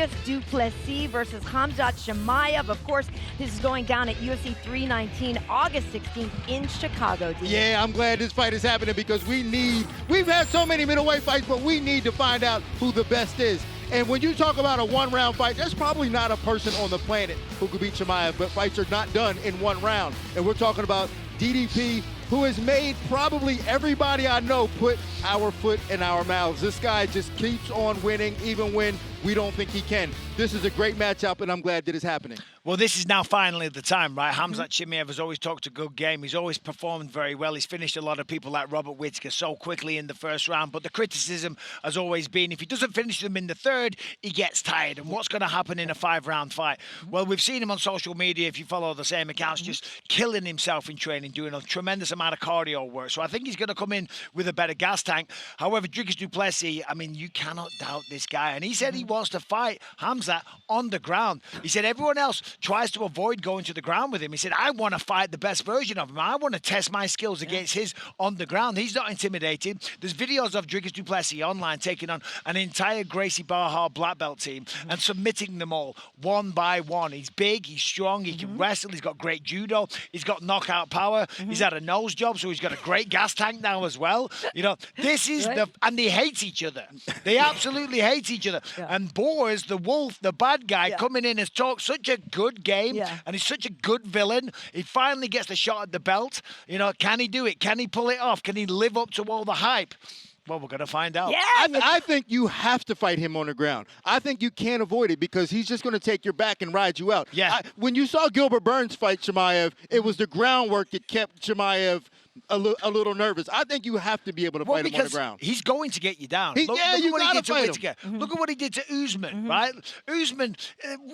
Dricus Du Plessis versus Khamzat Chimaev. Of course, this is going down at UFC 319, August 16th in Chicago. Yeah, I'm glad this fight is happening because we've had so many middleweight fights, but we need to find out who the best is. And when you talk about a one-round fight, there's probably not a person on the planet who could beat Chimaev, but fights are not done in one round. And we're talking about DDP, who has made probably everybody I know put our foot in our mouths. This guy just keeps on winning even when we don't think he can. This is a great matchup, and I'm glad that it's happening. Well, this is now finally the time, right? Khamzat Chimaev has always talked a good game. He's always performed very well. He's finished a lot of people like Robert Whittaker so quickly in the first round. But the criticism has always been if he doesn't finish them in the third, he gets tired. And what's going to happen in a 5-round fight? Well, we've seen him on social media, if you follow the same accounts, just killing himself in training, doing a tremendous amount of cardio work. So I think he's going to come in with a better gas tank. However, Dricus Du Plessis, I mean, you cannot doubt this guy. And he said he wants to fight Khamzat on the ground. He said everyone else tries to avoid going to the ground with him. He said, I want to fight the best version of him. I want to test my skills against his on the ground. He's not intimidated. There's videos of Dricus Du Plessis online taking on an entire Gracie Barra black belt team and submitting them all one by one. He's big, he's strong, he can wrestle, he's got great judo, he's got knockout power, he's had a nose job, so he's got a great gas tank now as well. You know, this is and they hate each other. They absolutely hate each other. And Boers, the wolf, the bad guy, coming in has talked such a good game, and he's such a good villain. He finally gets the shot at the belt. You know, can he do it? Can he pull it off? Can he live up to all the hype? Well, we're going to find out. Yeah, I think you have to fight him on the ground. I think you can't avoid it because he's just going to take your back and ride you out. Yeah. When you saw Gilbert Burns fight Chimaev, it was the groundwork that kept Chimaev a little nervous. I think you have to be able to fight him on the ground. He's going to get you down. You gotta fight him. Look at what he did to Usman, right? Usman,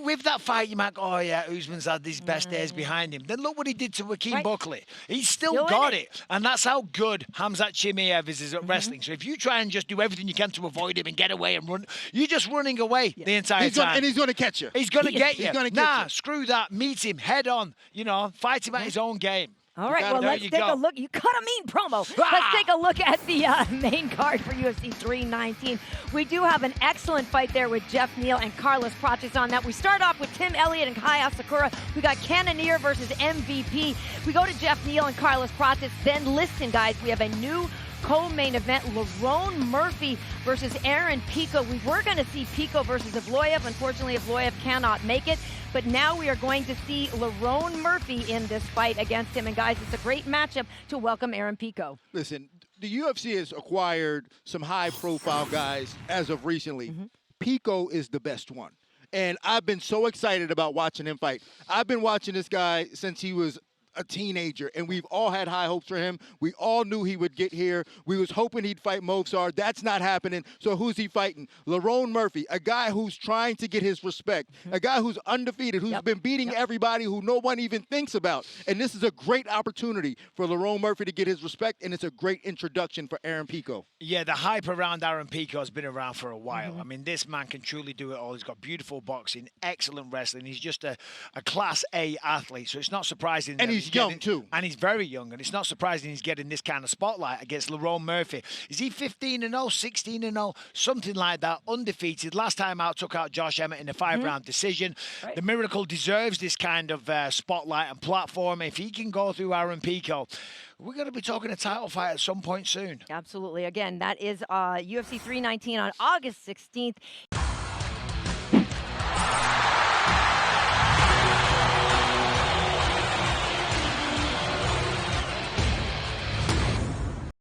with that fight, you might go, oh yeah, Usman's had these best days behind him. Then look what he did to Joaquin Buckley. He's still got it. And that's how good Khamzat Chimaev is at wrestling. So if you try and just do everything you can to avoid him and get away and run, you're just running away the entire time. And he's going to catch you. He's going to get you. He's gonna get you. Screw that. Meet him head on. You know, fight him at his own game. All right, well, let's take a look. You cut a mean promo. Let's take a look at the main card for UFC 319. We do have an excellent fight there with Jeff Neal and Carlos Prates on that. We start off with Tim Elliott and Kai Asakura. We got Cannonier versus MVP. We go to Jeff Neal and Carlos Prates. Then listen, guys, we have a new co-main event, Lerone Murphy versus Aaron Pico. We were going to see Pico versus Evloev. Unfortunately, Evloev cannot make it. But now we are going to see Lerone Murphy in this fight against him. And guys, it's a great matchup to welcome Aaron Pico. Listen, the UFC has acquired some high-profile guys as of recently. Pico is the best one. And I've been so excited about watching him fight. I've been watching this guy since he was a teenager, and we've all had high hopes for him. We all knew he would get here. We was hoping he'd fight Movsar. That's not happening. So who's he fighting? Lerone Murphy, a guy who's trying to get his respect, a guy who's undefeated, who's been beating everybody who no one even thinks about. And this is a great opportunity for Lerone Murphy to get his respect, and it's a great introduction for Aaron Pico. Yeah, the hype around Aaron Pico has been around for a while. I mean, this man can truly do it all. He's got beautiful boxing, excellent wrestling. He's just a Class A athlete, so it's not surprising. And he's young, too. And he's very young, and it's not surprising he's getting this kind of spotlight against Lerone Murphy. Is he 15-0, 16-0, something like that, undefeated? Last time out, took out Josh Emmett in a 5-round decision. The Miracle deserves this kind of spotlight and platform. If he can go through Aaron Pico, we're going to be talking a title fight at some point soon. Absolutely. Again, that is UFC 319 on August 16th